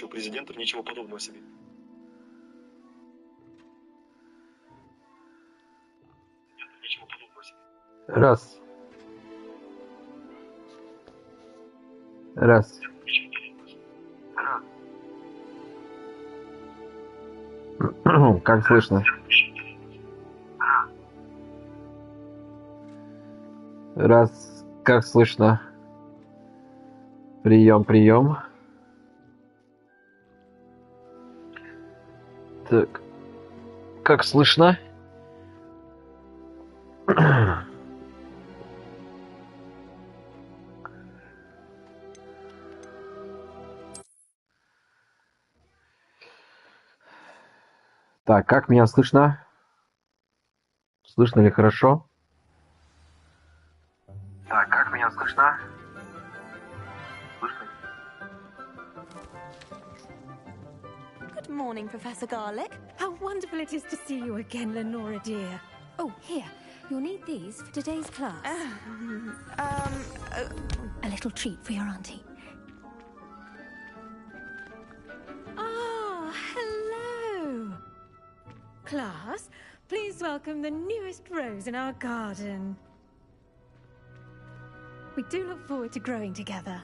У президентов ничего подобного себе. Ничего подобного себе. Раз. Раз. Ничего подобного себе. Как слышно? Раз. Как слышно? Прием, прием. Так. Как слышно? Так, как меня слышно? Слышно ли хорошо? Так, как меня слышно? Слышно ли? Good morning, Professor Garlick. How wonderful it is to see you again, Lenora dear. Oh, here. You'll need these for today's class. A little treat for your auntie. Ah, hello. Class, please welcome the newest rose in our garden. We do look forward to growing together.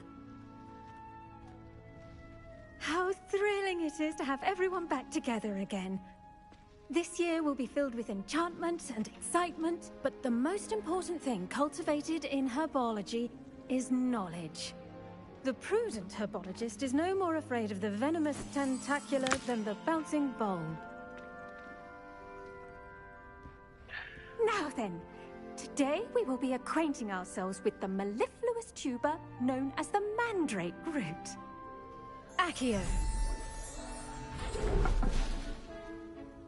How thrilling it is to have everyone back together again. This year will be filled with enchantment and excitement, but the most important thing cultivated in herbology is knowledge. The prudent herbologist is no more afraid of the venomous tentacular than the bouncing bulb. Now then, today we will be acquainting ourselves with the mellifluous tuber known as the mandrake root. Accio.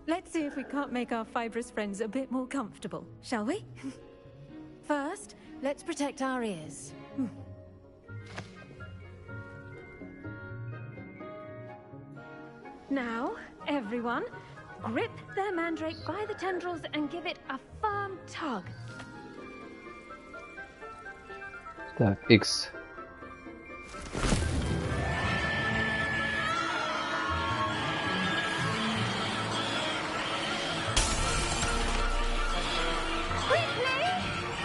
Let's see if we can't make our fibrous friends a bit more comfortable, shall we? First, let's protect our ears. Now, everyone, grip their mandrake by the tendrils and give it a firm tug. Так, X. Quickly,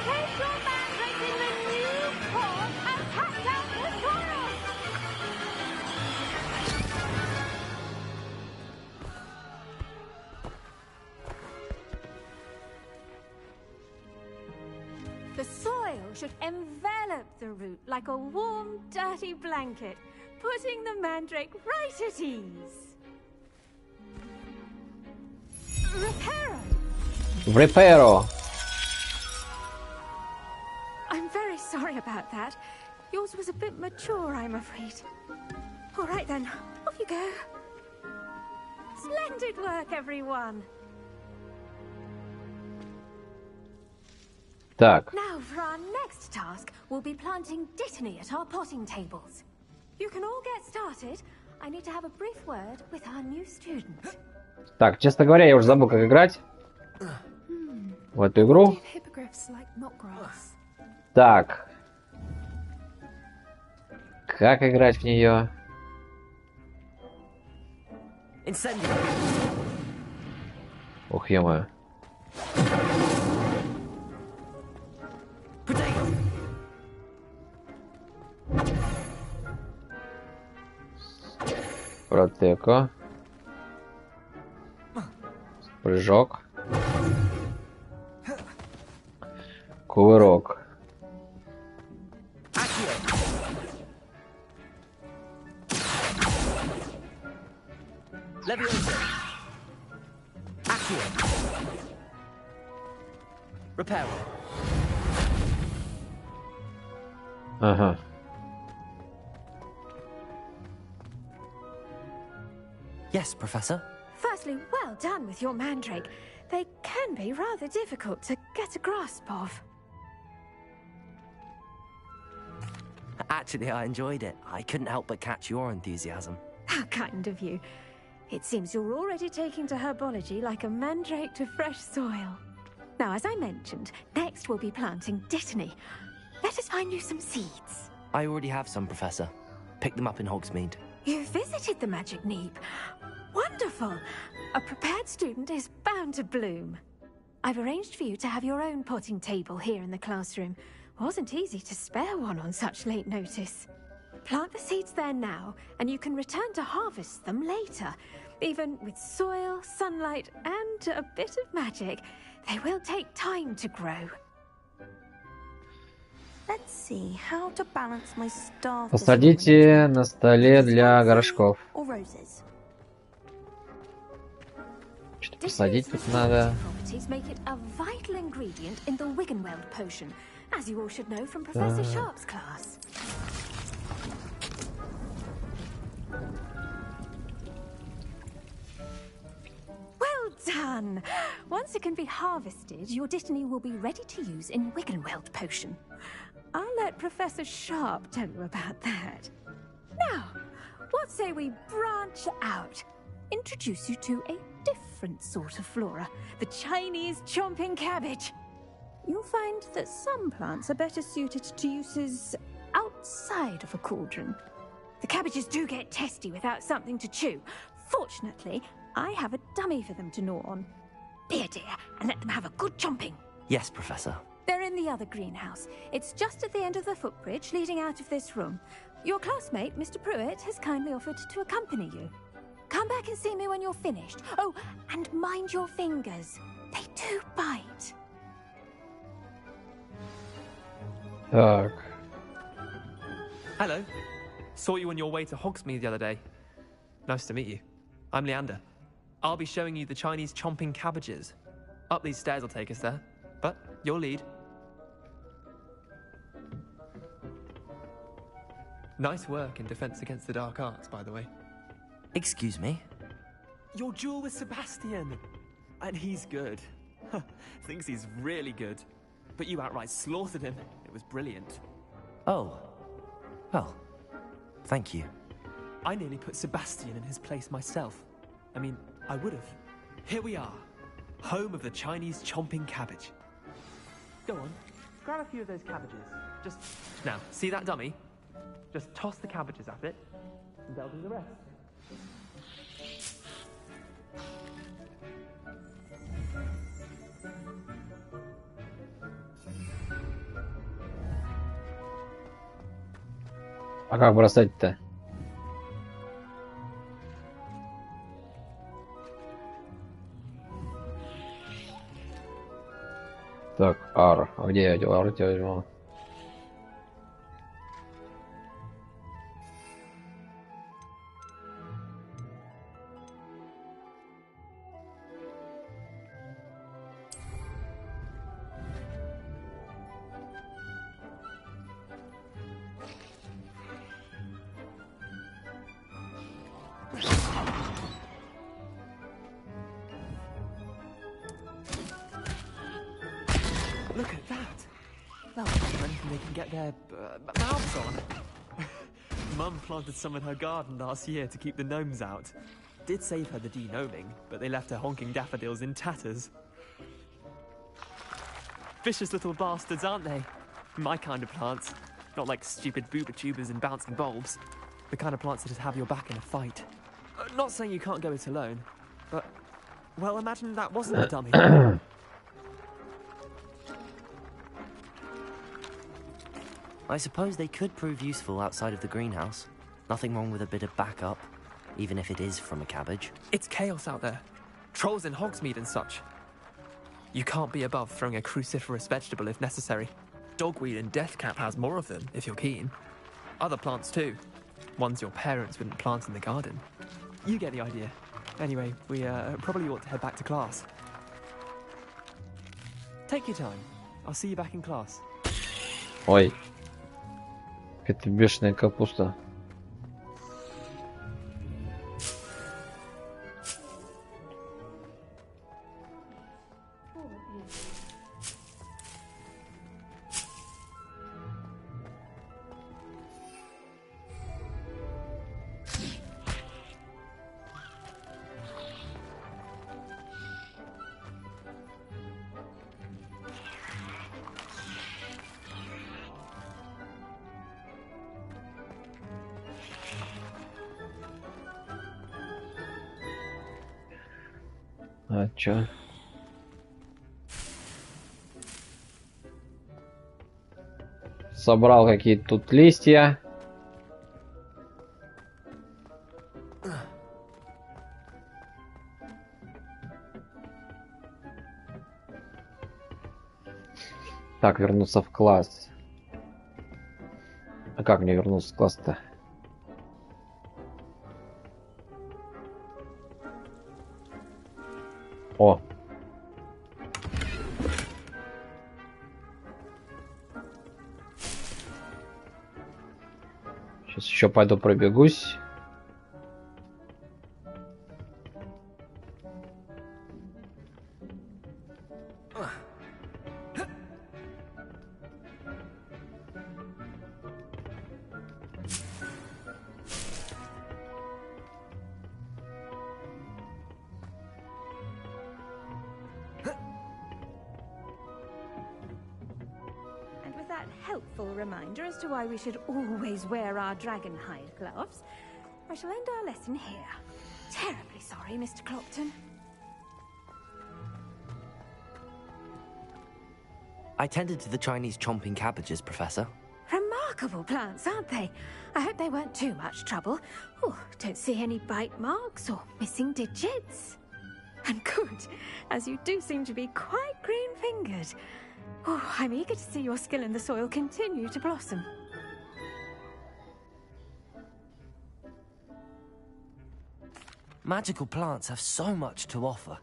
place your mandrake in the new pot and cut down the soil. The soil should envelop the root like a warm, dirty blanket, putting the mandrake right at ease. Reparo! Reparo. I'm very sorry about that. Yours was a bit mature, I'm afraid. All right then, off you go. Splendid work, everyone. Так. Now for our next task, we'll be planting dittany at our potting tables. You can all get started. I need to have a brief word with our new student. Так, честно говоря, я уже забыл, как играть в эту игру. Так. Как играть в нее? Ух, ё-моё. Протеко. Прыжок. Кувырок. Ага. Yes, Professor. Firstly, well done with your mandrake. They can be rather difficult to get a grasp of. Actually, I enjoyed it. I couldn't help but catch your enthusiasm. How kind of you. It seems you're already taking to herbology like a mandrake to fresh soil. Now, as I mentioned, next we'll be planting dittany. Let us find you some seeds. I already have some, Professor. Picked them up in Hogsmeade. You visited the Magic Neep. Wonderful. A prepared student is bound to bloom. I've arranged for you to have your own potting table here in the classroom. Wasn't easy to spare one on such late notice. Plant the seeds there now, and you can return to harvest them later. Even with soil, sunlight, and a bit of magic, they will take time to grow. Let's see how to balance my starters. Посадите на столе для горшков. Or roses. Что-то посадить тут надо. Properties make it a vital ingredient in the Wiggenweld potion, as you all should know from Professor Sharp's class. Well done! Once it can be harvested, your Dittany will be ready to use in Wiggenweld potion. I'll let Professor Sharp tell you about that. Now, what say we branch out? Introduce you to a different sort of flora, the Chinese chomping cabbage. You'll find that some plants are better suited to uses outside of a cauldron. The cabbages do get testy without something to chew. Fortunately, I have a dummy for them to gnaw on. Be a dear and let them have a good chomping. Yes, Professor. They're in the other greenhouse. It's just at the end of the footbridge leading out of this room. Your classmate, Mr. Pruitt, has kindly offered to accompany you. Come back and see me when you're finished. Oh, and mind your fingers. They do bite. Так. Hello. Saw you on your way to Hogsmeade the other day. Nice to meet you. I'm Leander. I'll be showing you the Chinese chomping cabbages. Up these stairs will take us there. But your lead. Nice work in Defense Against the Dark Arts, by the way. Excuse me? Your duel with Sebastian! And he's good. Thinks he's really good. But you outright slaughtered him. It was brilliant. Oh. Well, thank you. I nearly put Sebastian in his place myself. I mean, I would have. Here we are. Home of the Chinese chomping cabbage. Go on, grab a few of those cabbages. Just... Now, see that dummy? Just toss the cabbages at it, and they'll do the rest. А как бросать-то? Так, ар. А где я ар тебя возьму? Look at that! They'll have anything they can get their mouths on. Mum planted some in her garden last year to keep the gnomes out. Did save her the de-gnoming, but they left her honking daffodils in tatters. Vicious little bastards, aren't they? My kind of plants. Not like stupid booba tubers and bouncing bulbs. The kind of plants that just have your back in a fight. Not saying you can't go it alone, but... Well, imagine that wasn't a dummy. I suppose they could prove useful outside of the greenhouse. Nothing wrong with a bit of backup, even if it is from a cabbage. It's chaos out there. Trolls in Hogsmeade and such. You can't be above throwing a cruciferous vegetable if necessary. Dogweed and deathcap has more of them, if you're keen. Other plants too. Ones your parents wouldn't plant in the garden. You get the idea. Anyway, we probably ought to head back to class. Take your time. I'll see you back in class. Ой. Это бешеная капуста. А чё? Собрал какие-то тут листья. Так, вернуться в класс. А как мне вернуться в класс-то? О! Сейчас еще пойду пробегусь. And with that helpful reminder as to why we should always wear our dragon hide gloves, I shall end our lesson here. Terribly sorry, Mr. Clopton. I tended to the Chinese chomping cabbages, Professor. Remarkable plants, aren't they? I hope they weren't too much trouble. Oh, don't see any bite marks or missing digits. And good, as you do seem to be quite green-fingered. Oh, I'm eager to see your skill in the soil continue to blossom. Magical plants have so much to offer.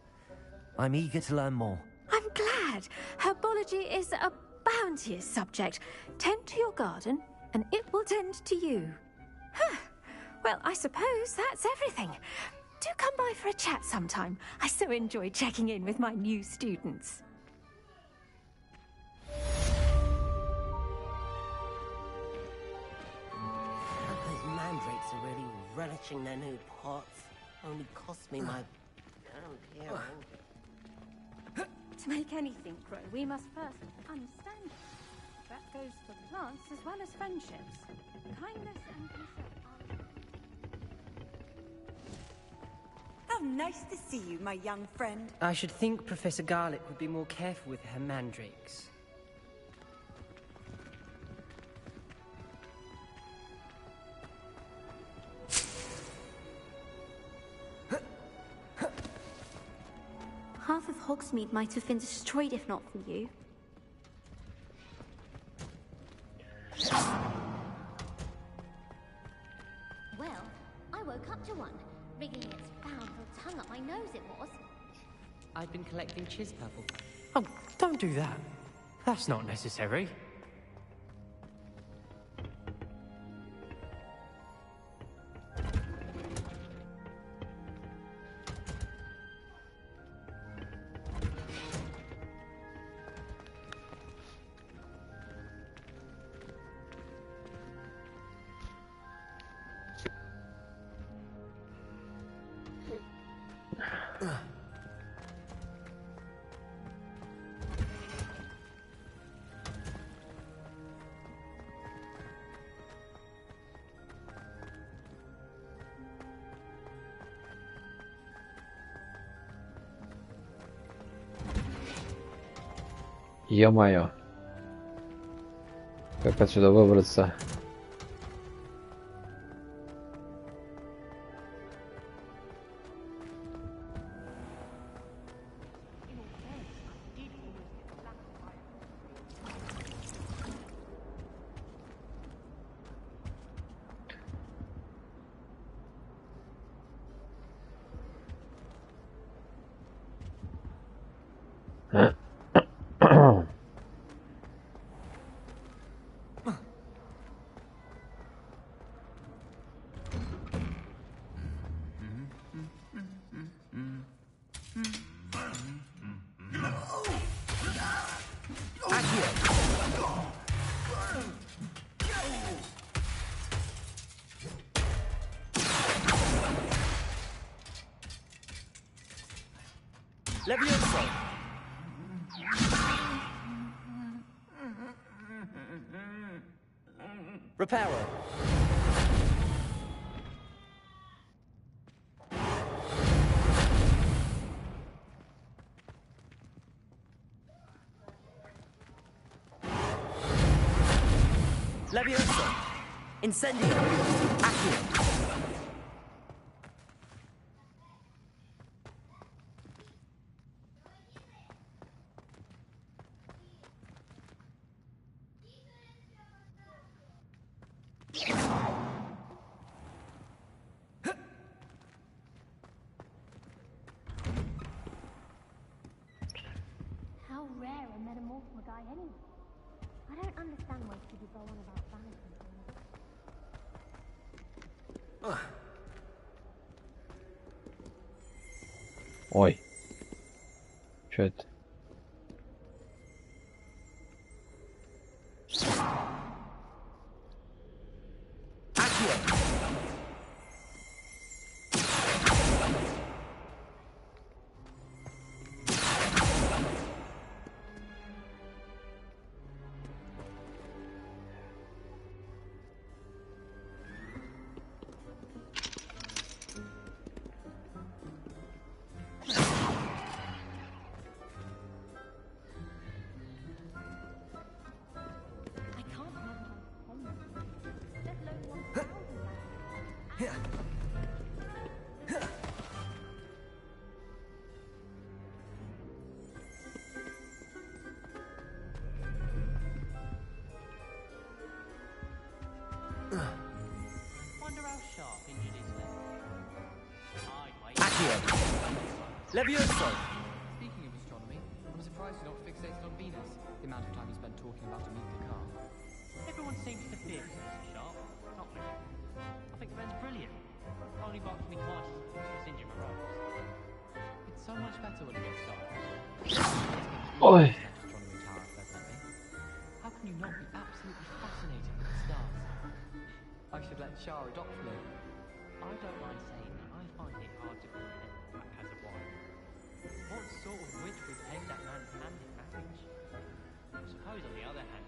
I'm eager to learn more. I'm glad. Herbology is a bounteous subject. Tend to your garden, and it will tend to you. Huh. Well, I suppose that's everything. Do come by for a chat sometime. I so enjoy checking in with my new students. Those mandrakes are really relishing their new pots. Only cost me my hearing. To make anything grow, we must first understand it. That goes for plants as well as friendships. Kindness and concern are... How nice to see you, my young friend. I should think Professor Garlick would be more careful with her mandrakes. Half of Hogsmeade might have been destroyed if not for you. Well, I woke up to one, wriggling its foul little tongue up my nose it was. I've been collecting chiz purple. Oh, don't do that. That's not necessary. Ё-моё. Как отсюда выбраться? Levioso! Reparo! Levioso! Incendio! Accio! How rare a metamorpho guy anyway. I don't understand why people go on about vanity. Ой. Чё это? I can't remember how to send them. Let alone 1,000. Wonder how sharp injured his leg. I'd wait. Accio! Levioso! Speaking of astronomy, I'm surprised you're not fixated on Venus. The amount of time you spend talking about a nuclear car. Everyone seems to feel it's sharp. Not me. I think Ben's brilliant. Only barked me twice as much as injured my ropes. It's so much better when it gets dark. Oi. Astronomy tower, definitely. How can you not be absolutely fascinated with the stars? I should let Shah adopt me. I don't mind saying that I find it hard to comprehend Black has a wife. What sort of witch would peg that man's hand in marriage? I suppose on the other hand,